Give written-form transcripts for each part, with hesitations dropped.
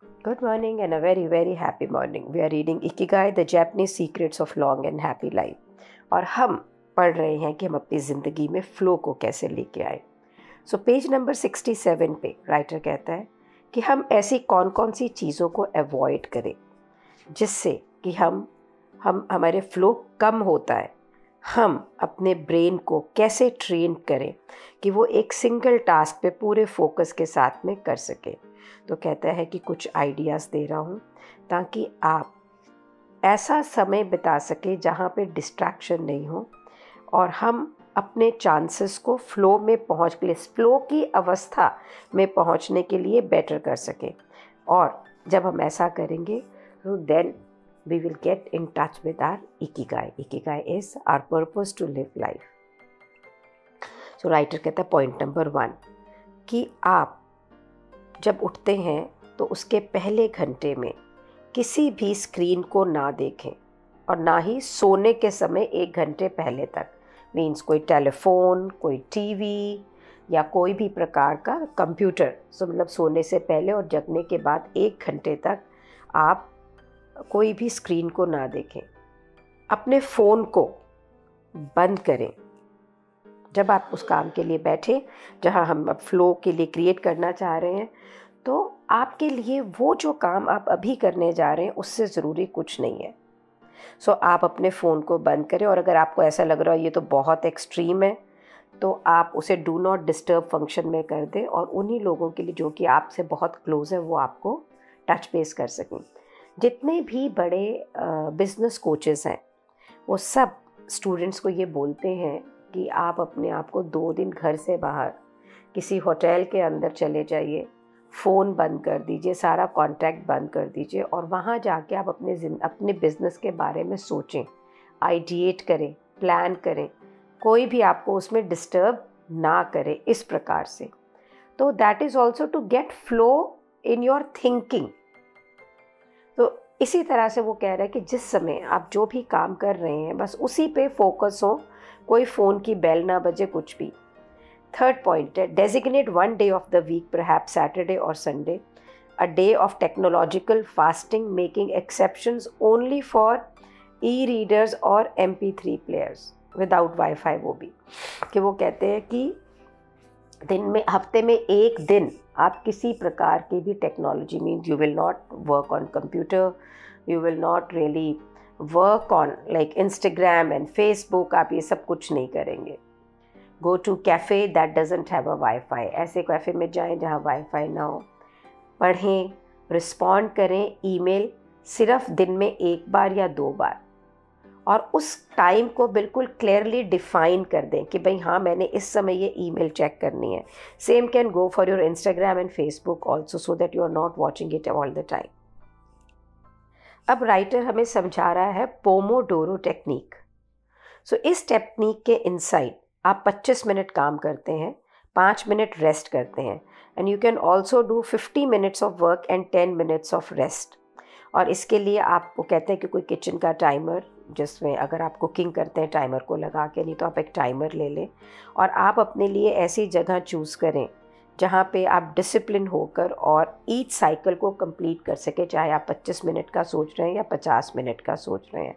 Good morning and a very very happy morning. We are reading Ikigai, the Japanese secrets of long and happy life. और हम पढ़ रहे हैं कि हम अपनी ज़िंदगी में फ़्लो को कैसे लेके आए. सो पेज नंबर 67 पे राइटर कहता है कि हम ऐसी कौन कौन सी चीज़ों को अवॉइड करें जिससे कि हमारे फ़्लो कम होता है. हम अपने ब्रेन को कैसे ट्रेन करें कि वो एक सिंगल टास्क पे पूरे फोकस के साथ में कर सके. तो कहता है कि कुछ आइडियाज़ दे रहा हूँ ताकि आप ऐसा समय बिता सके जहाँ पे डिस्ट्रैक्शन नहीं हो और हम अपने चांसेस को फ़्लो में फ़्लो की अवस्था में पहुँचने के लिए बेटर कर सकें. और जब हम ऐसा करेंगे तो then we will get in touch with our Ikigai. Ikigai is our purpose to live life. So writer कहता है पॉइंट नंबर 1 कि आप जब उठते हैं तो उसके पहले घंटे में किसी भी स्क्रीन को ना देखें और ना ही सोने के समय 1 घंटे पहले तक. मीन्स कोई टेलीफोन, कोई टीवी या कोई भी प्रकार का कंप्यूटर. सो मतलब सोने से पहले और जगने के बाद 1 घंटे तक आप कोई भी स्क्रीन को ना देखें. अपने फ़ोन को बंद करें जब आप उस काम के लिए बैठें जहां हम अब फ़्लो के लिए क्रिएट करना चाह रहे हैं. तो आपके लिए वो जो काम आप अभी करने जा रहे हैं उससे ज़रूरी कुछ नहीं है. सो आप अपने फ़ोन को बंद करें और अगर आपको ऐसा लग रहा है ये तो बहुत एक्सट्रीम है तो आप उसे डू नॉट डिस्टर्ब फंक्शन में कर दें और उन्हीं लोगों के लिए जो कि आपसे बहुत क्लोज़ है वो आपको टच बेस कर सकें. जितने भी बड़े बिज़नेस कोचेस हैं वो सब स्टूडेंट्स को ये बोलते हैं कि आप अपने आप को 2 दिन घर से बाहर किसी होटल के अंदर चले जाइए, फ़ोन बंद कर दीजिए, सारा कांटेक्ट बंद कर दीजिए और वहाँ जाके आप अपने बिज़नेस के बारे में सोचें, आइडिएट करें, प्लान करें, कोई भी आपको उसमें डिस्टर्ब ना करे इस प्रकार से. तो that is also to get flow in your thinking. तो इसी तरह से वो कह रहा है कि जिस समय आप जो भी काम कर रहे हैं बस उसी पे फोकस हो, कोई फ़ोन की बेल ना बजे, कुछ भी. 3rd पॉइंट है designate 1 day off the week, perhaps Saturday और Sunday, a day of technological fasting, making exceptions only for e-readers और MP3 प्लेयर्स विदाउट वाईफाई. वो भी कि वो कहते हैं कि हफ्ते में 1 दिन आप किसी प्रकार की भी technology, means you will not work on computer, you will not really work on like Instagram and Facebook, आप ये सब कुछ नहीं करेंगे. Go to cafe that doesn't have a wifi, ऐसे कैफ़े में जाएं जहां वाईफाई ना हो. पढ़ें, रिस्पॉन्ड करें ईमेल सिर्फ दिन में 1 बार या 2 बार और उस टाइम को बिल्कुल क्लियरली डिफाइन कर दें कि भाई हाँ मैंने इस समय ये ईमेल चेक करनी है. Same can go for your Instagram and Facebook also so that you are not watching it all the time. अब राइटर हमें समझा रहा है पोमोडोरो टेक्निक. सो इस टेक्निक के इनसाइड आप 25 मिनट काम करते हैं, 5 मिनट रेस्ट करते हैं and you can also do 50 minutes of work and 10 minutes of rest. और इसके लिए आपको कहते हैं कि कोई किचन का टाइमर, जिसमें अगर आप कुकिंग करते हैं टाइमर को लगा के, नहीं तो आप एक टाइमर ले लें और आप अपने लिए ऐसी जगह चूज़ करें जहाँ पे आप डिसिप्लिन होकर और ईच साइकिल को कंप्लीट कर सके, चाहे आप 25 मिनट का सोच रहे हैं या 50 मिनट का सोच रहे हैं.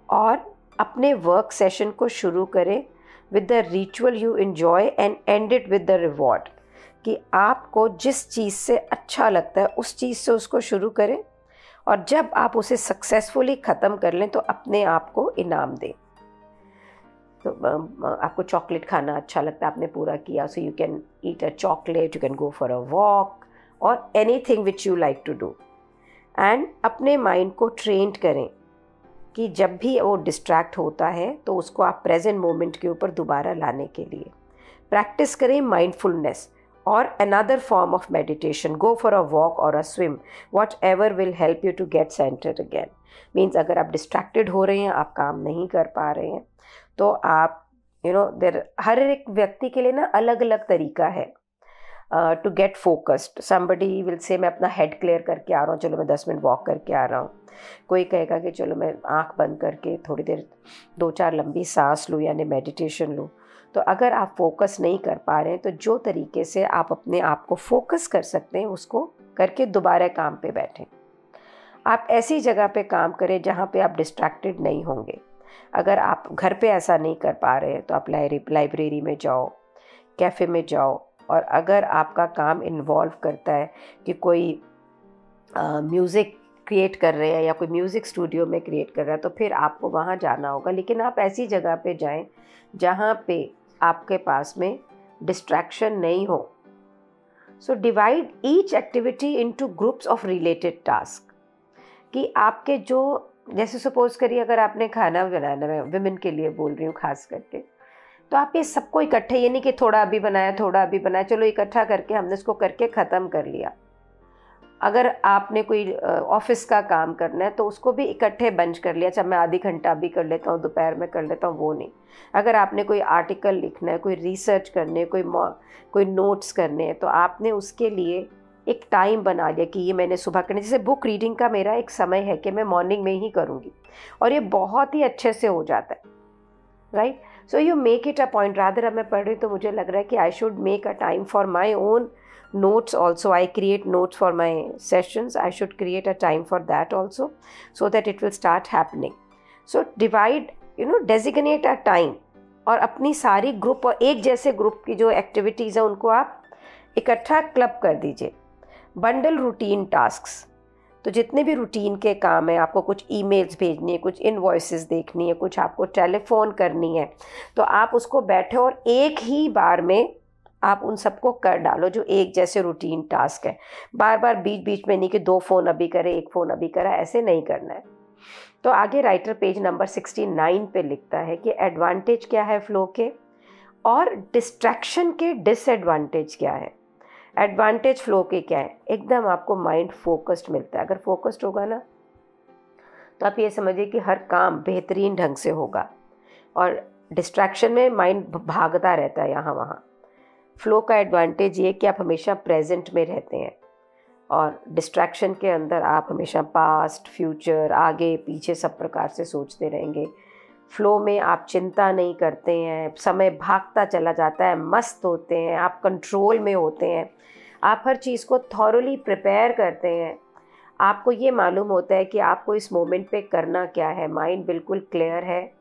और अपने वर्क सेशन को शुरू करें with the ritual you enjoy and and it with the reward. कि आपको जिस चीज़ से अच्छा लगता है उस चीज़ से उसको शुरू करें और जब आप उसे सक्सेसफुली ख़त्म कर लें तो अपने आप को इनाम दें. तो आपको चॉकलेट खाना अच्छा लगता है, आपने पूरा किया, so you can eat a chocolate, you can go for a walk और anything which you like to do. And अपने माइंड को ट्रेंड करें कि जब भी वो डिस्ट्रैक्ट होता है तो उसको आप प्रेजेंट मोमेंट के ऊपर दोबारा लाने के लिए प्रैक्टिस करें mindfulness or another form of meditation. Go for a walk or a swim, whatever will help you to get centered again. Means अगर आप distracted हो रहे हैं, आप काम नहीं कर पा रहे हैं, तो आप हर एक व्यक्ति के लिए ना अलग अलग तरीका है to get focused. Somebody will say मैं अपना हेड क्लियर करके आ रहा हूँ, चलो मैं 10 मिनट वॉक करके आ रहा हूँ. कोई कहेगा कि चलो मैं आँख बंद करके थोड़ी देर 2-4 लंबी सांस लूँ यानी मेडिटेशन लूँ. तो अगर आप फोकस नहीं कर पा रहे हैं तो जो तरीके से आप अपने आप को फोकस कर सकते हैं उसको करके दोबारा काम पे बैठें। आप ऐसी जगह पे काम करें जहाँ पे आप डिस्ट्रैक्टेड नहीं होंगे। अगर आप घर पे ऐसा नहीं कर पा रहे हैं तो आप लाइब्रेरी में जाओ, कैफ़े में जाओ, और अगर आपका काम इन्वॉल्व करता है कि कोई म्यूज़िक क्रिएट कर रहे हैं या कोई म्यूज़िक स्टूडियो में क्रिएट कर रहा है तो फिर आपको वहाँ जाना होगा। लेकिन आप ऐसी जगह पे जाएं जहाँ पे आपके पास में डिस्ट्रैक्शन नहीं हो। So divide each activity into groups of related task, कि आपके जो, जैसे सपोज करिए अगर आपने खाना बनाना, मैं विमेन के लिए बोल रही हूँ खास करके, तो आप ये सबको इकट्ठे, ये नहीं कि थोड़ा अभी बनाया थोड़ा अभी बनाया, चलो इकट्ठा करके हमने इसको करके ख़त्म कर लिया। अगर आपने कोई ऑफिस का काम करना है तो उसको भी इकट्ठे बंच कर लिया, चाहे मैं आधी घंटा अभी कर लेता हूँ, दोपहर में कर लेता हूँ, वो नहीं। अगर आपने कोई आर्टिकल लिखना है, कोई रिसर्च करने, कोई नोट्स करने हैं, तो आपने उसके लिए एक टाइम बना लिया कि ये मैंने सुबह करना। जैसे बुक रीडिंग का मेरा एक समय है कि मैं मॉर्निंग में ही करूँगी, और ये बहुत ही अच्छे से हो जाता है, right. So you make it a point. Rather अब मैं पढ़ रही तो मुझे लग रहा है कि I should make a time for my own notes also. I create notes for my sessions. I should create a time for that also, so that it will start happening. So divide, designate a time, और अपनी सारी group और एक जैसे group की जो activities हैं उनको आप इकट्ठा क्लब कर दीजिए। बंडल रूटीन टास्क्स, तो जितने भी रूटीन के काम हैं, आपको कुछ ईमेल्स भेजनी है, कुछ इनवॉइसेस देखनी है, कुछ आपको टेलीफोन करनी है, तो आप उसको बैठे और एक ही बार में आप उन सबको कर डालो, जो एक जैसे रूटीन टास्क है। बार बार बीच बीच में नहीं कि 2 फ़ोन अभी करे, 1 फ़ोन अभी करा, ऐसे नहीं करना है। तो आगे राइटर पेज नंबर 69 पे लिखता है कि एडवांटेज क्या है फ्लो के, और डिस्ट्रैक्शन के डिसएडवांटेज क्या है। एडवांटेज फ्लो के क्या है? एकदम आपको माइंड फोकस्ड मिलता है। अगर फोकस्ड होगा ना तो आप ये समझिए कि हर काम बेहतरीन ढंग से होगा, और डिस्ट्रैक्शन में माइंड भागता रहता है यहाँ वहाँ। फ्लो का एडवांटेज ये कि आप हमेशा प्रेजेंट में रहते हैं, और डिस्ट्रैक्शन के अंदर आप हमेशा पास्ट, फ्यूचर, आगे पीछे सब प्रकार से सोचते रहेंगे। फ्लो में आप चिंता नहीं करते हैं, समय भागता चला जाता है, मस्त होते हैं, आप कंट्रोल में होते हैं, आप हर चीज़ को थॉरोली प्रिपेयर करते हैं। आपको ये मालूम होता है कि आपको इस मोमेंट पे करना क्या है, माइंड बिल्कुल क्लियर है,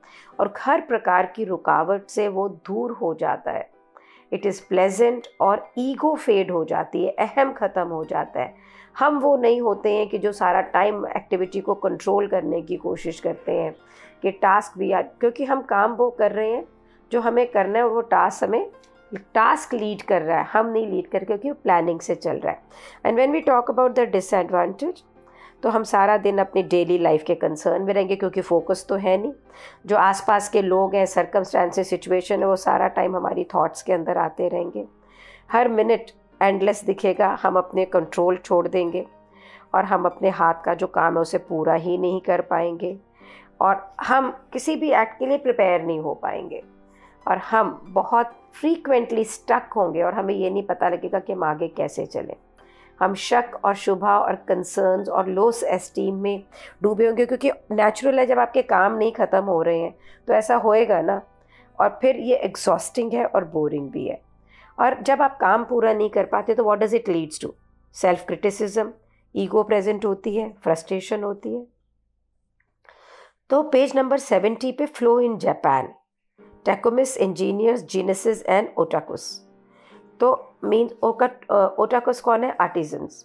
और हर प्रकार की रुकावट से वो दूर हो जाता है। इट इज़ प्लेजेंट, और ईगो फेड हो जाती है, अहम ख़त्म हो जाता है। हम वो नहीं होते हैं कि जो सारा टाइम एक्टिविटी को कंट्रोल करने की कोशिश करते हैं कि टास्क भी क्योंकि हम काम वो कर रहे हैं जो हमें करना है, और वो टास्क लीड कर रहा है, हम नहीं लीड कर, क्योंकि वो प्लानिंग से चल रहा है। And when we talk about the disadvantage, तो हम सारा दिन अपनी डेली लाइफ के कंसर्न में रहेंगे, क्योंकि फोकस तो है नहीं। जो आसपास के लोग हैं, सर्कमस्टांसेस, सिचुएशन है, वो सारा टाइम हमारी थॉट्स के अंदर आते रहेंगे। हर मिनट एंडलेस दिखेगा, हम अपने कंट्रोल छोड़ देंगे, और हम अपने हाथ का जो काम है उसे पूरा ही नहीं कर पाएंगे, और हम किसी भी एक्ट के लिए प्रिपेयर नहीं हो पाएंगे, और हम बहुत फ्रीक्वेंटली स्टक होंगे, और हमें ये नहीं पता लगेगा कि हम आगे कैसे चलें। हम शक और शुबा और कंसर्न्स और लो एस्टीम में डूबे होंगे, क्योंकि नेचुरल है, जब आपके काम नहीं ख़त्म हो रहे हैं तो ऐसा होएगा ना, और फिर ये एग्जॉस्टिंग है और बोरिंग भी है। और जब आप काम पूरा नहीं कर पाते तो what does it leads to? Self criticism, ego present होती है, फ्रस्ट्रेशन होती है। तो पेज नंबर 70 पे फ्लो इन जापान, टेकोमिस, इंजीनियर्स, जीनसिस एंड ओटाकुस। तो मीन्स ओटाकुस कौन है? आर्टिजन्स।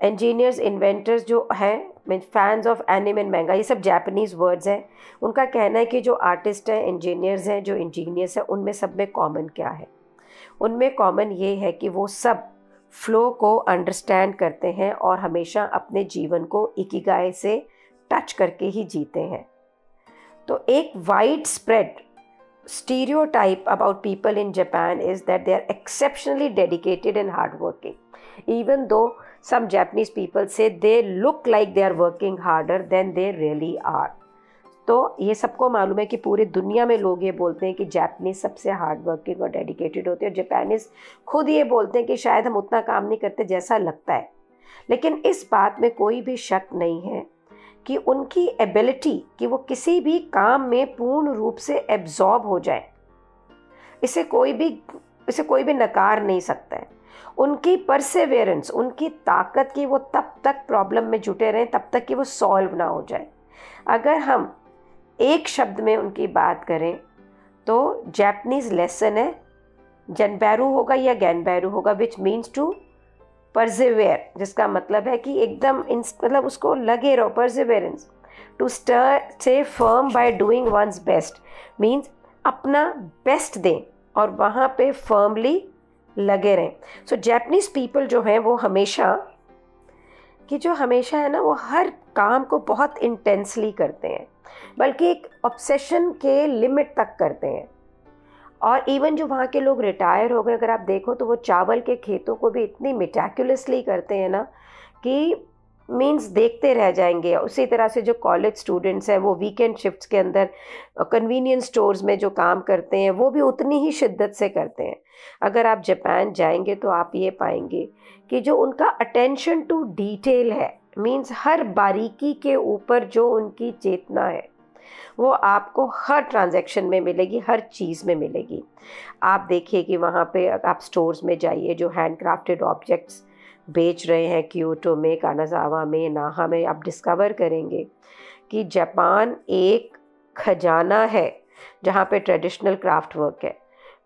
इंजीनियर्स, इन्वेंटर्स जो हैं, means fans of anime and manga, ये सब जापानीज़ वर्ड्स हैं। उनका कहना है कि जो आर्टिस्ट हैं, इंजीनियर्स हैं, जो इंजीनियर्स हैं, उनमें सब में कॉमन क्या है? उनमें कॉमन ये है कि वो सब फ्लो को अंडरस्टैंड करते हैं, और हमेशा अपने जीवन को इकिगाई से टच करके ही जीते हैं। तो एक wide spread stereotype about people in Japan is that they are exceptionally dedicated and hardworking, even though some Japanese people say they look like they are working harder than they really are. तो ये सबको मालूम है कि पूरी दुनिया में लोग ये बोलते हैं कि जापानीज सबसे हार्ड वर्किंग और डेडिकेटेड होते हैं, और जापानीज खुद ये बोलते हैं कि शायद हम उतना काम नहीं करते जैसा लगता है। लेकिन इस बात में कोई भी शक नहीं है कि उनकी एबिलिटी कि वो किसी भी काम में पूर्ण रूप से एब्जॉर्ब हो जाए, इसे कोई भी नकार नहीं सकता है। उनकी परसेवेरेंस, उनकी ताकत की वो तब तक प्रॉब्लम में जुटे रहें तब तक कि वो सॉल्व ना हो जाए। अगर हम एक शब्द में उनकी बात करें तो जापानीज़ लेसन है, जनबैरू होगा या गैनबैरू होगा, विच मीन्स टू परसिवेयर, जिसका मतलब है कि एकदम मतलब उसको लगे रहो, perseverance. To stay firm by doing one's best means अपना बेस्ट दें और वहाँ पे फर्मली लगे रहें। सो जापानीज़ पीपल जो हैं वो हमेशा है ना, वो हर काम को बहुत इंटेंसली करते हैं, बल्कि एक ऑब्सेशन के लिमिट तक करते हैं। और इवन जो वहाँ के लोग रिटायर हो गए, अगर आप देखो तो वो चावल के खेतों को भी इतनी मिटाक्युलसली करते हैं ना कि मीन्स देखते रह जाएंगे। उसी तरह से जो कॉलेज स्टूडेंट्स हैं वो वीकेंड शिफ्ट्स के अंदर कन्वीनियंस स्टोर्स में जो काम करते हैं वो भी उतनी ही शिद्दत से करते हैं। अगर आप जापान जाएंगे तो आप ये पाएंगे कि जो उनका अटेंशन टू डिटेल है, मीन्स हर बारीकी के ऊपर जो उनकी चेतना है वो आपको हर ट्रांजैक्शन में मिलेगी, हर चीज़ में मिलेगी। आप देखिए कि वहाँ पे आप स्टोर्स में जाइए, जो हैंडक्राफ्टेड ऑब्जेक्ट्स बेच रहे हैं क्योटो में, कानाजावा में, नाहा में, आप डिस्कवर करेंगे कि जापान एक खजाना है जहाँ पे ट्रेडिशनल क्राफ्ट वर्क है।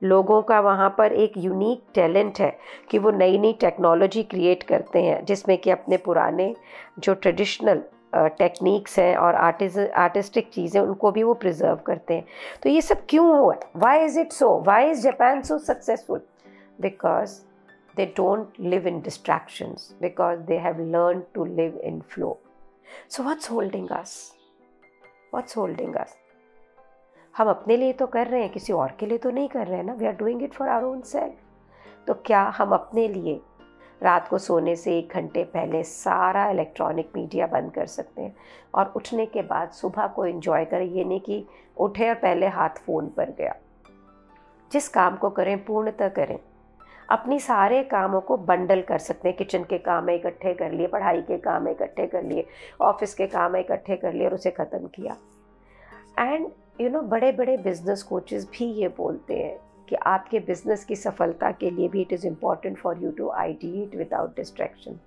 लोगों का वहाँ पर एक यूनिक टैलेंट है कि वो नई नई टेक्नोलॉजी क्रिएट करते हैं जिसमें कि अपने पुराने जो ट्रेडिशनल टेक्निक्स हैं और आर्टिस्टिक चीज़ें उनको भी वो प्रिजर्व करते हैं। तो ये सब क्यों हुआ है? Why is it so? Why is Japan so successful? Because they don't live in distractions, because they have learned to live in flow. So what's holding us? हम अपने लिए तो कर रहे हैं, किसी और के लिए तो नहीं कर रहे हैं ना। We are doing it for our own self. तो क्या हम अपने लिए रात को सोने से 1 घंटे पहले सारा इलेक्ट्रॉनिक मीडिया बंद कर सकते हैं और उठने के बाद सुबह को एंजॉय करें? ये नहीं कि उठे और पहले हाथ फ़ोन पर गया। जिस काम को करें पूर्णतः करें। अपनी सारे कामों को बंडल कर सकते हैं। किचन के काम इकट्ठे कर लिए, पढ़ाई के काम इकट्ठे कर लिए, ऑफिस के काम इकट्ठे कर लिए और उसे ख़त्म किया। एंड बड़े बड़े बिजनेस कोचेस भी ये बोलते हैं कि आपके बिजनेस की सफलता के लिए भी it is important for you to ideate without distraction.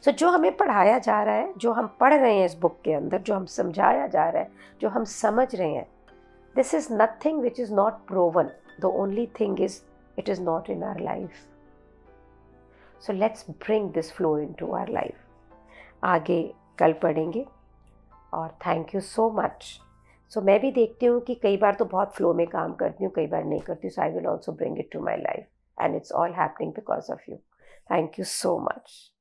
So जो हमें पढ़ाया जा रहा है, जो हम पढ़ रहे हैं इस बुक के अंदर, जो हम समझाया जा रहा है, जो हम समझ रहे हैं, this is nothing which is not proven. The only thing is it is not in our life. So let's bring this flow into our life. आगे कल पढ़ेंगे और थैंक यू सो मच। सो मैं भी देखती हूँ कि कई बार तो बहुत फ्लो में काम करती हूँ, कई बार नहीं करती हूँ। So I will also bring it to my life and it's all happening because of you. Thank you so much.